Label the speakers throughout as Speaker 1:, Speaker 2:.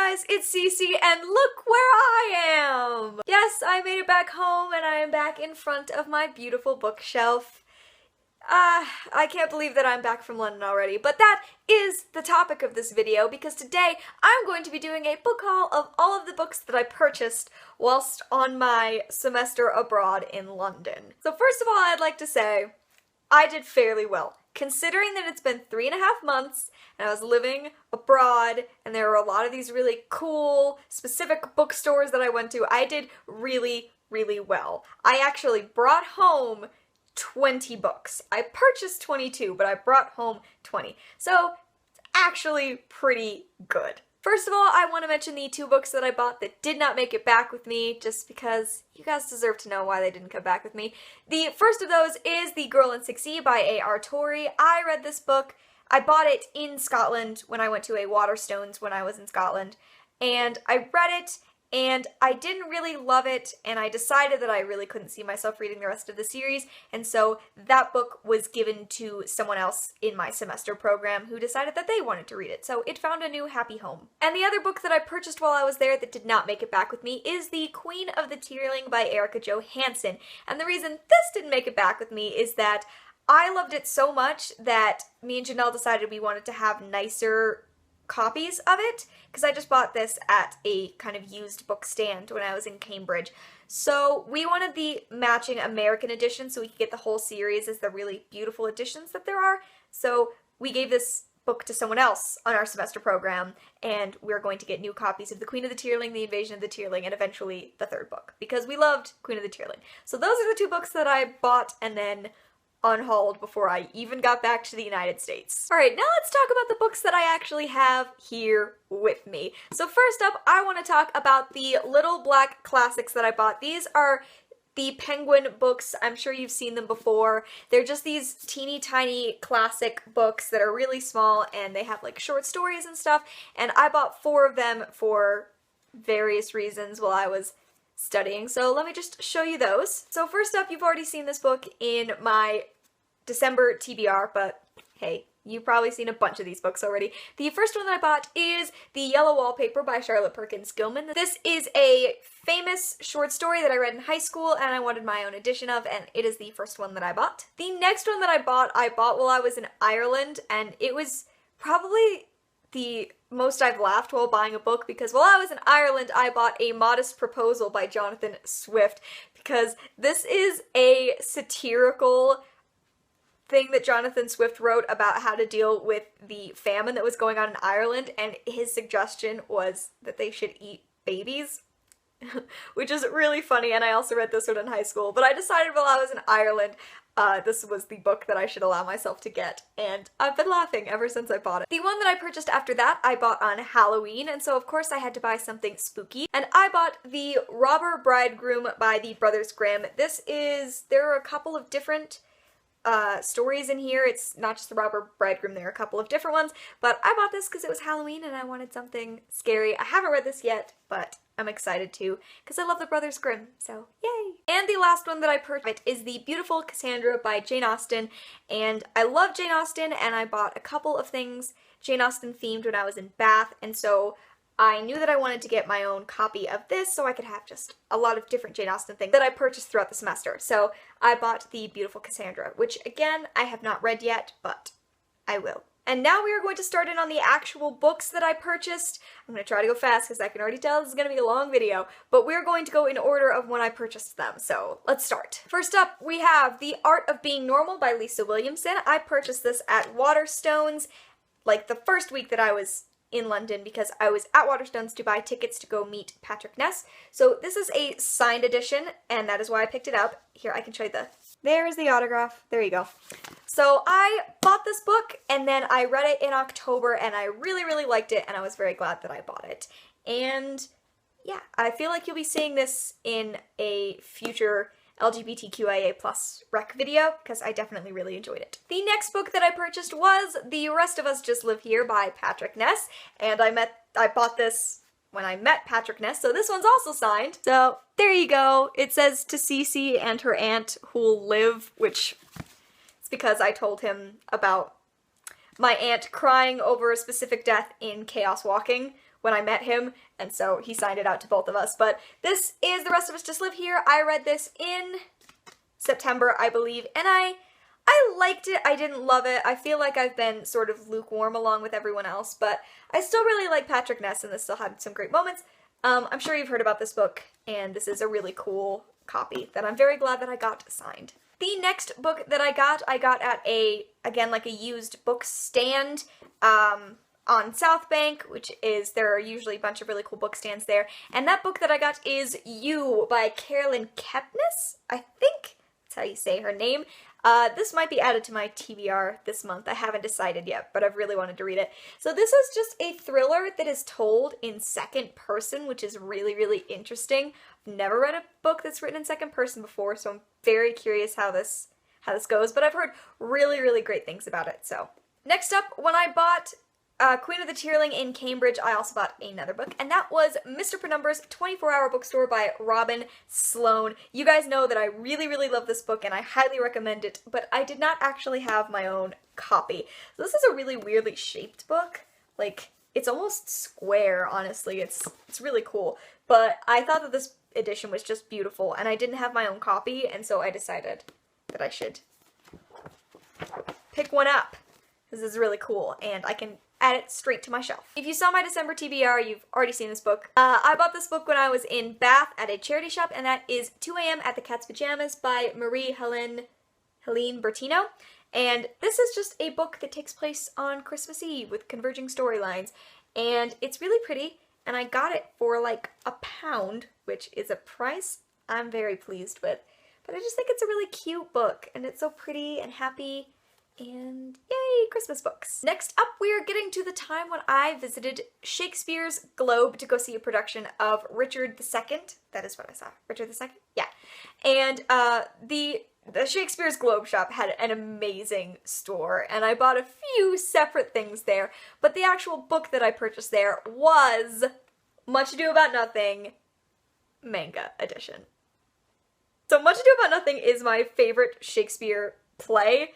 Speaker 1: guys, it's Cece, and look where I am! Yes, I made it back home, and I am back in front of my beautiful bookshelf. I can't believe that I'm back from London already, but that is the topic of this video, because today I'm going to be doing a book haul of all of the books that I purchased whilst on my semester abroad in London. So first of all, I'd like to say, I did fairly well. Considering that it's been 3.5 months and I was living abroad and there were a lot of these really cool, specific bookstores that I went to, I did really, really well. I actually brought home 20 books. I purchased 22, but I brought home 20. So it's actually pretty good. First of all, I want to mention the 2 books that I bought that did not make it back with me, just because you guys deserve to know why they didn't come back with me. The first of those is The Girl in 6E by A.R. Torrey. I read this book. I bought it in Scotland when I went to a Waterstones when I was in Scotland, and I read it, and I didn't really love it, and I decided that I really couldn't see myself reading the rest of the series, and so that book was given to someone else in my semester program who decided that they wanted to read it, so it found a new happy home. And the other book that I purchased while I was there that did not make it back with me is The Queen of the Tearling by Erica Jo Hansen, and the reason this didn't make it back with me is that I loved it so much that me and Janelle decided we wanted to have nicer copies of it, because I just bought this at a kind of used book stand when I was in Cambridge. So we wanted the matching American edition so we could get the whole series as the really beautiful editions that there are. So we gave this book to someone else on our semester program, and we're going to get new copies of The Queen of the Tearling, The Invasion of the Tearling, and eventually the 3rd book, because we loved Queen of the Tearling. So those are the 2 books that I bought and then unhauled before I even got back to the United States. Alright, now let's talk about the books that I actually have here with me. So first up, I want to talk about the Little Black Classics that I bought. These are the Penguin books. I'm sure you've seen them before. They're just these teeny tiny classic books that are really small, and they have like short stories and stuff, and I bought 4 of them for various reasons while I was studying, so let me just show you those. So first up, you've already seen this book in my December TBR, but hey, you've probably seen a bunch of these books already. The first one that I bought is The Yellow Wallpaper by Charlotte Perkins Gilman. This is a famous short story that I read in high school and I wanted my own edition of, and it is the first one that I bought. The next one that I bought while I was in Ireland, and it was probably the most I've laughed while buying a book, because while I was in Ireland, I bought A Modest Proposal by Jonathan Swift, because this is a satirical thing that Jonathan Swift wrote about how to deal with the famine that was going on in Ireland, and his suggestion was that they should eat babies, which is really funny, and I also read this one in high school, but I decided while I was in Ireland this was the book that I should allow myself to get, and I've been laughing ever since I bought it. The one that I purchased after that, I bought on Halloween, and so of course I had to buy something spooky, and I bought The Robber Bridegroom by the Brothers Grimm. There are a couple of different stories in here. It's not just The Robber Bridegroom, there are a couple of different ones, but I bought this because it was Halloween and I wanted something scary. I haven't read this yet, but I'm excited to, because I love the Brothers Grimm, so yay! And the last one that I purchased is The Beautiful Cassandra by Jane Austen, and I love Jane Austen, and I bought a couple of things Jane Austen themed when I was in Bath, and so I knew that I wanted to get my own copy of this so I could have just a lot of different Jane Austen things that I purchased throughout the semester. So I bought The Beautiful Cassandra, which again, I have not read yet, but I will. And now we are going to start in on the actual books that I purchased. I'm going to try to go fast because I can already tell this is going to be a long video, but we're going to go in order of when I purchased them, so let's start. First up, we have The Art of Being Normal by Lisa Williamson. I purchased this at Waterstones, like the first week that I was in London, because I was at Waterstones to buy tickets to go meet Patrick Ness. So this is a signed edition, and that is why I picked it up. Here, I can show you there's the autograph. There you go. So I bought this book, and then I read it in October, and I really, really liked it, and I was very glad that I bought it. And yeah, I feel like you'll be seeing this in a future LGBTQIA+ rec video, because I definitely really enjoyed it. The next book that I purchased was The Rest of Us Just Live Here by Patrick Ness, and I bought this when I met Patrick Ness, so this one's also signed. So there you go. It says to Cece and her aunt who'll live, which is because I told him about my aunt crying over a specific death in Chaos Walking, when I met him, and so he signed it out to both of us. But this is The Rest of Us Just Live Here. I read this in September, I believe, and I liked it. I didn't love it. I feel like I've been sort of lukewarm along with everyone else, but I still really like Patrick Ness, and this still had some great moments. I'm sure you've heard about this book, and this is a really cool copy that I'm very glad that I got signed. The next book that I got at again, like a used book stand, on South Bank, which is, there are usually a bunch of really cool book stands there, and that book that I got is You by Carolyn Kepnes, I think that's how you say her name. This might be added to my TBR this month. I haven't decided yet, but I've really wanted to read it. So this is just a thriller that is told in second person, which is really, really interesting. I've never read a book that's written in second person before, so I'm very curious how this goes, but I've heard really, really great things about it. So next up, when I bought Queen of the Tearling in Cambridge, I also bought another book, and that was Mr. Penumbra's 24-Hour Bookstore by Robin Sloan. You guys know that I really, really love this book, and I highly recommend it, but I did not actually have my own copy. So this is a really weirdly shaped book. Like, it's almost square, honestly. It's really cool, but I thought that this edition was just beautiful, and I didn't have my own copy, and so I decided that I should pick one up. This is really cool, and I can add it straight to my shelf. If you saw my December TBR, you've already seen this book. I bought this book when I was in Bath at a charity shop, and that is 2 a.m. at the Cat's Pajamas by Marie-Helene Bertino. And this is just a book that takes place on Christmas Eve with converging storylines. And it's really pretty, and I got it for like £1, which is a price I'm very pleased with. But I just think it's a really cute book, and it's so pretty and happy. And yay, Christmas books. Next up, we are getting to the time when I visited Shakespeare's Globe to go see a production of Richard II. That is what I saw. Richard II? Yeah. And the Shakespeare's Globe shop had an amazing store, and I bought a few separate things there, but the actual book that I purchased there was Much Ado About Nothing, manga edition. So Much Ado About Nothing is my favorite Shakespeare play.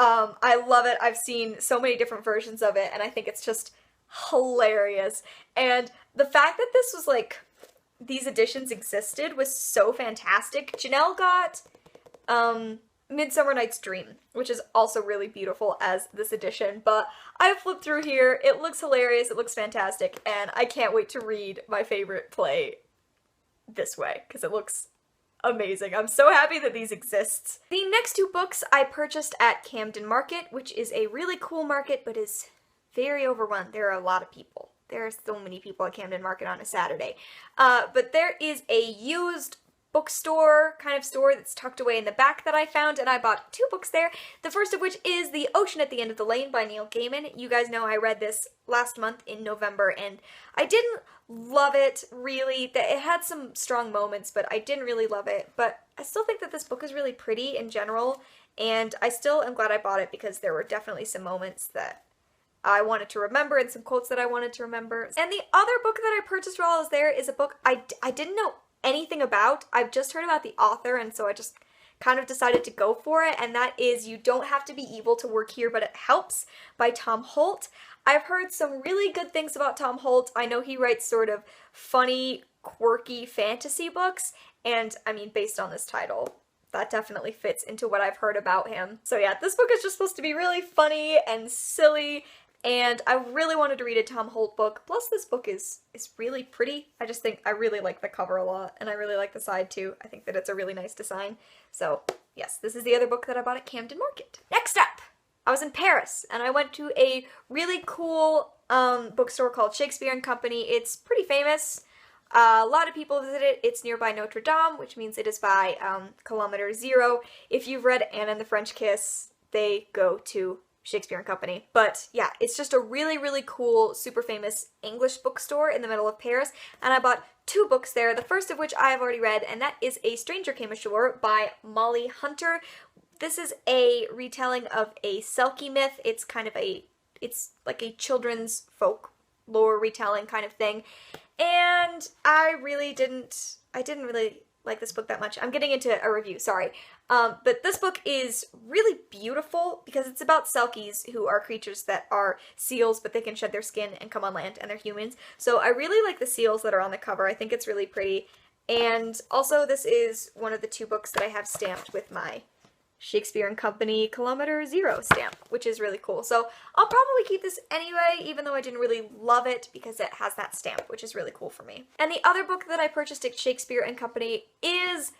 Speaker 1: I love it. I've seen so many different versions of it, and I think it's just hilarious. And the fact that this was like, these editions existed was so fantastic. Janelle got Midsummer Night's Dream, which is also really beautiful as this edition, but I flipped through here. It looks hilarious, it looks fantastic, and I can't wait to read my favorite play this way, because it looks amazing. I'm so happy that these exist. The next two books I purchased at Camden Market, which is a really cool market, but is very overrun. There are a lot of people. There are so many people at Camden Market on a Saturday. But there is a used bookstore kind of store that's tucked away in the back that I found, and I bought 2 books there. The first of which is The Ocean at the End of the Lane by Neil Gaiman. You guys know I read this last month in November, and I didn't love it, really. It had some strong moments, but I didn't really love it. But I still think that this book is really pretty in general, and I still am glad I bought it because there were definitely some moments that I wanted to remember and some quotes that I wanted to remember. And the other book that I purchased while I was there is a book I didn't know anything about. I've just heard about the author, and so I just kind of decided to go for it, and that is You Don't Have to Be Evil to Work Here, But It Helps by Tom Holt. I've heard some really good things about Tom Holt. I know he writes sort of funny, quirky fantasy books, and I mean, based on this title, that definitely fits into what I've heard about him. So yeah, this book is just supposed to be really funny and silly, and I really wanted to read a Tom Holt book. Plus, this book is really pretty. I just think I really like the cover a lot, and I really like the side too. I think that it's a really nice design. So yes, this is the other book that I bought at Camden Market. Next up, I was in Paris, and I went to a really cool bookstore called Shakespeare and Company. It's pretty famous. A lot of people visit it. It's nearby Notre Dame, which means it is by Kilometer Zero. If you've read Anne and the French Kiss, they go to Shakespeare and Company. But yeah, it's just a really, really cool, super famous English bookstore in the middle of Paris, and I bought 2 books there, the first of which I have already read, and that is A Stranger Came Ashore by Molly Hunter. This is a retelling of a Selkie myth. It's kind of it's like a children's folklore retelling kind of thing, and I didn't really like this book that much. I'm getting into a review, sorry. But this book is really beautiful because it's about selkies, who are creatures that are seals, but they can shed their skin and come on land, and they're humans. So I really like the seals that are on the cover. I think it's really pretty. And also this is one of the 2 books that I have stamped with my Shakespeare and Company Kilometer Zero stamp, which is really cool. So I'll probably keep this anyway, even though I didn't really love it, because it has that stamp, which is really cool for me. And the other book that I purchased at Shakespeare and Company is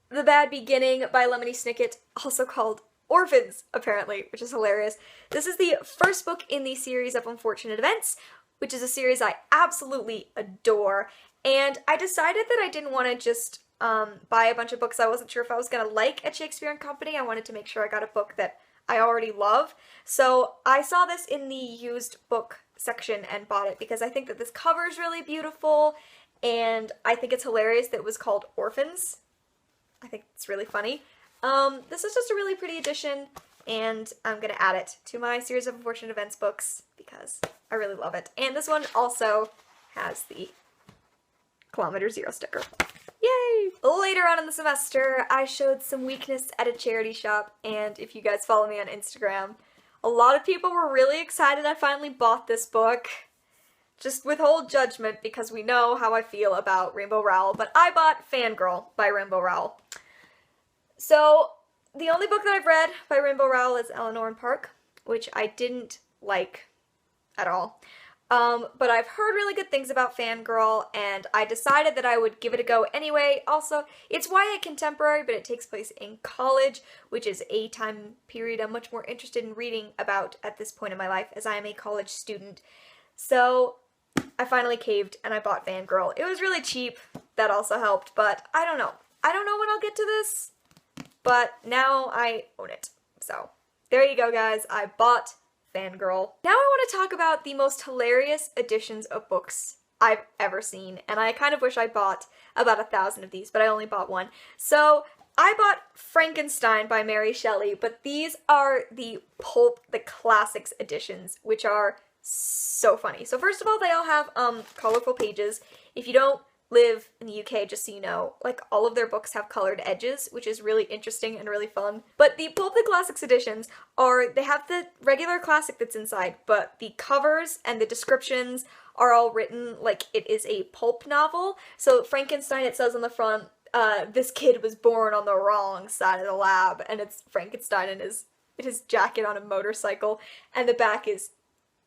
Speaker 1: The Bad Beginning by Lemony Snicket, also called Orphans, apparently, which is hilarious. This is the first book in the series of Unfortunate Events, which is a series I absolutely adore. And I decided that I didn't want to just buy a bunch of books I wasn't sure if I was going to like at Shakespeare and Company. I wanted to make sure I got a book that I already love. So I saw this in the used book section and bought it because I think that this cover is really beautiful, and I think it's hilarious that it was called Orphans. I think it's really funny. This is just a really pretty edition, and I'm going to add it to my series of Unfortunate Events books because I really love it. And this one also has the Kilometer Zero sticker. Yay! Later on in the semester, I showed some weakness at a charity shop, and if you guys follow me on Instagram, a lot of people were really excited I finally bought this book. Just withhold judgment because we know how I feel about Rainbow Rowell, but I bought Fangirl by Rainbow Rowell. So, the only book that I've read by Rainbow Rowell is Eleanor and Park, which I didn't like at all. But I've heard really good things about Fangirl, and I decided that I would give it a go anyway. Also, it's YA contemporary, but it takes place in college, which is a time period I'm much more interested in reading about at this point in my life, as I am a college student. So I finally caved, and I bought Fangirl. It was really cheap. That also helped, but I don't know. I don't know when I'll get to this, but now I own it. So there you go, guys. I bought Fangirl. Now I want to talk about the most hilarious editions of books I've ever seen, and I kind of wish I bought about 1,000 of these, but I only bought one. So I bought Frankenstein by Mary Shelley, but these are the pulp, the classics editions, which are so funny. So first of all, they all have colorful pages. If you don't live in the UK, just so you know, like, all of their books have colored edges, which is really interesting and really fun. But the Pulp the Classics editions they have the regular classic that's inside, but the covers and the descriptions are all written like it is a pulp novel. So Frankenstein, it says on the front, this kid was born on the wrong side of the lab, and it's Frankenstein in his jacket on a motorcycle, and the back is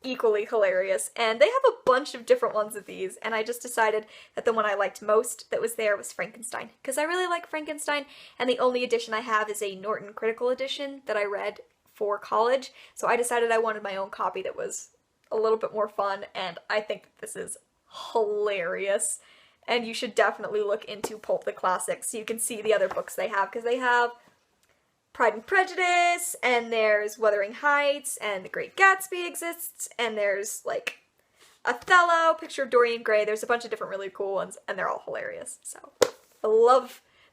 Speaker 1: equally hilarious. And they have a bunch of different ones of these, and I just decided that the one I liked most that was there was Frankenstein, because I really like Frankenstein, and the only edition I have is a Norton Critical edition that I read for college, so I decided I wanted my own copy that was a little bit more fun, and I think that this is hilarious, and you should definitely look into Pulp the Classics so you can see the other books they have, because they have Pride and Prejudice, and there's Wuthering Heights, and The Great Gatsby exists, and there's, like, Othello, Picture of Dorian Gray. There's a bunch of different really cool ones, and they're all hilarious. So,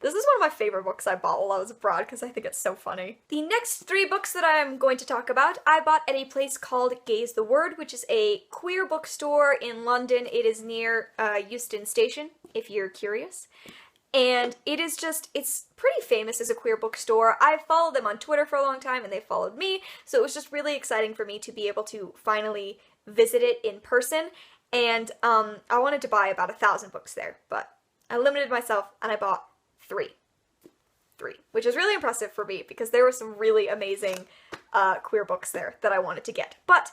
Speaker 1: this is one of my favorite books I bought while I was abroad, because I think it's so funny. The next 3 books that I'm going to talk about, I bought at a place called Gaze the Word, which is a queer bookstore in London. It is near Euston Station, if you're curious. And it's pretty famous as a queer bookstore. I've followed them on Twitter for a long time, and they followed me, so it was just really exciting for me to be able to finally visit it in person. And I wanted to buy about 1,000 books there, but I limited myself, and I bought 3, which is really impressive for me, because there were some really amazing queer books there that I wanted to get. But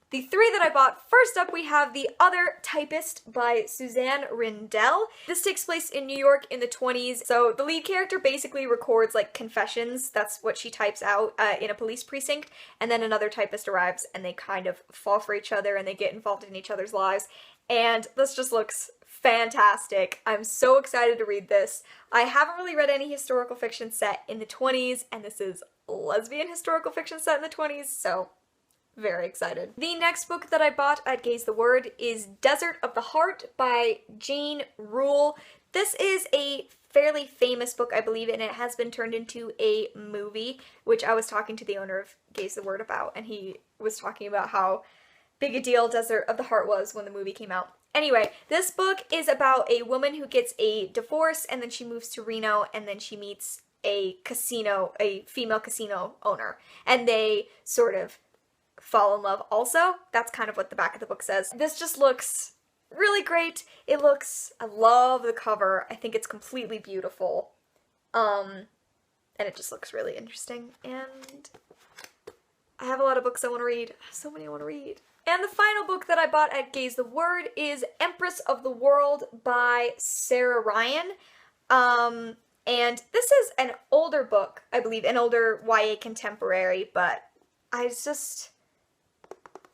Speaker 1: the 3 that I bought, first up we have The Other Typist by Suzanne Rindell. This takes place in New York in the 20s, so the lead character basically records, like, confessions. That's what she types out in a police precinct, and then another typist arrives, and they kind of fall for each other, and they get involved in each other's lives, and this just looks fantastic. I'm so excited to read this. I haven't really read any historical fiction set in the 20s, and this is a lesbian historical fiction set in the 20s, so very excited. The next book that I bought at Gaze the Word is Desert of the Heart by Jane Rule. This is a fairly famous book, I believe, and it has been turned into a movie, which I was talking to the owner of Gaze the Word about, and he was talking about how big a deal Desert of the Heart was when the movie came out. Anyway, this book is about a woman who gets a divorce, and then she moves to Reno, and then she meets a female casino owner, and they sort of fall in love also. That's kind of what the back of the book says. This just looks really great. I love the cover. I think it's completely beautiful. And it just looks really interesting, and I have a lot of books I want to read. I have so many I want to read. And the final book that I bought at Gaze the Word is Empress of the World by Sarah Ryan. And this is an older book, I believe, an older YA contemporary, but I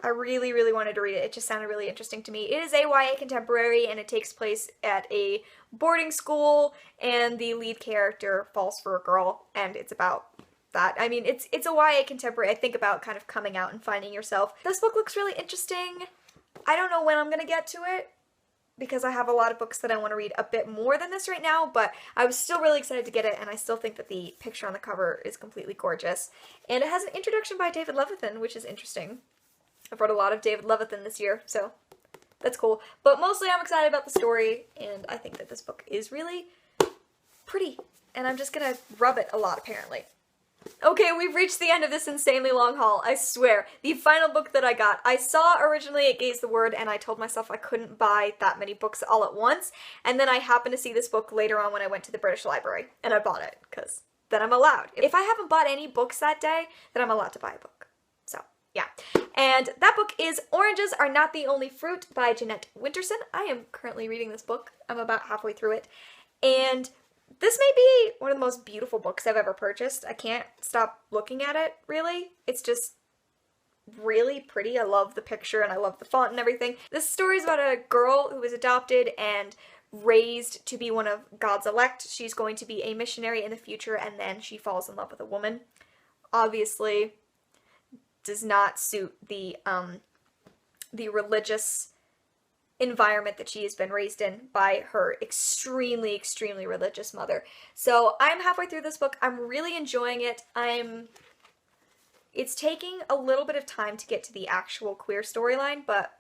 Speaker 1: really, really wanted to read it. It just sounded really interesting to me. It is a YA contemporary, and it takes place at a boarding school, and the lead character falls for a girl, and it's about that. I mean, it's a YA contemporary. I think about kind of coming out and finding yourself. This book looks really interesting. I don't know when I'm gonna get to it, because I have a lot of books that I want to read a bit more than this right now, but I was still really excited to get it, and I still think that the picture on the cover is completely gorgeous. And it has an introduction by David Levithan, which is interesting. I've read a lot of David Levithan this year, so that's cool. But mostly I'm excited about the story, and I think that this book is really pretty, and I'm just gonna rub it a lot, apparently. Okay, we've reached the end of this insanely long haul, I swear. The final book that I got, I saw originally at Gaze the Word, and I told myself I couldn't buy that many books all at once, and then I happened to see this book later on when I went to the British Library, and I bought it, because then I'm allowed. If I haven't bought any books that day, then I'm allowed to buy a book. So, yeah. And that book is Oranges Are Not the Only Fruit by Jeanette Winterson. I am currently reading this book. I'm about halfway through it, and this may be one of the most beautiful books I've ever purchased. I can't stop looking at it, really. It's just really pretty. I love the picture, and I love the font and everything. This story is about a girl who was adopted and raised to be one of God's elect. She's going to be a missionary in the future, and then she falls in love with a woman. Obviously, does not suit the religious environment that she has been raised in by her extremely, extremely religious mother. So I'm halfway through this book. I'm really enjoying it. It's taking a little bit of time to get to the actual queer storyline, but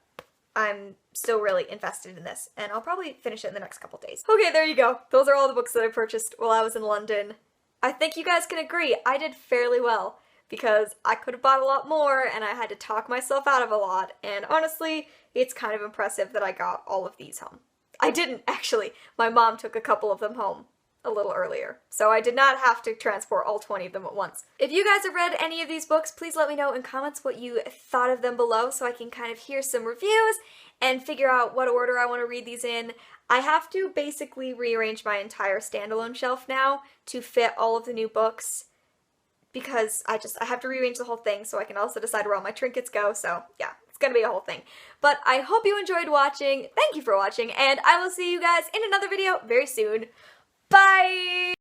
Speaker 1: I'm still really invested in this, and I'll probably finish it in the next couple days. Okay, there you go. Those are all the books that I purchased while I was in London. I think you guys can agree I did fairly well, because I could have bought a lot more, and I had to talk myself out of a lot, and honestly, it's kind of impressive that I got all of these home. I didn't, actually. My mom took a couple of them home a little earlier, so I did not have to transport all 20 of them at once. If you guys have read any of these books, please let me know in comments what you thought of them below, so I can kind of hear some reviews and figure out what order I want to read these in. I have to basically rearrange my entire standalone shelf now to fit all of the new books, because I have to rearrange the whole thing so I can also decide where all my trinkets go, so yeah, it's gonna be a whole thing. But I hope you enjoyed watching, thank you for watching, and I will see you guys in another video very soon. Bye!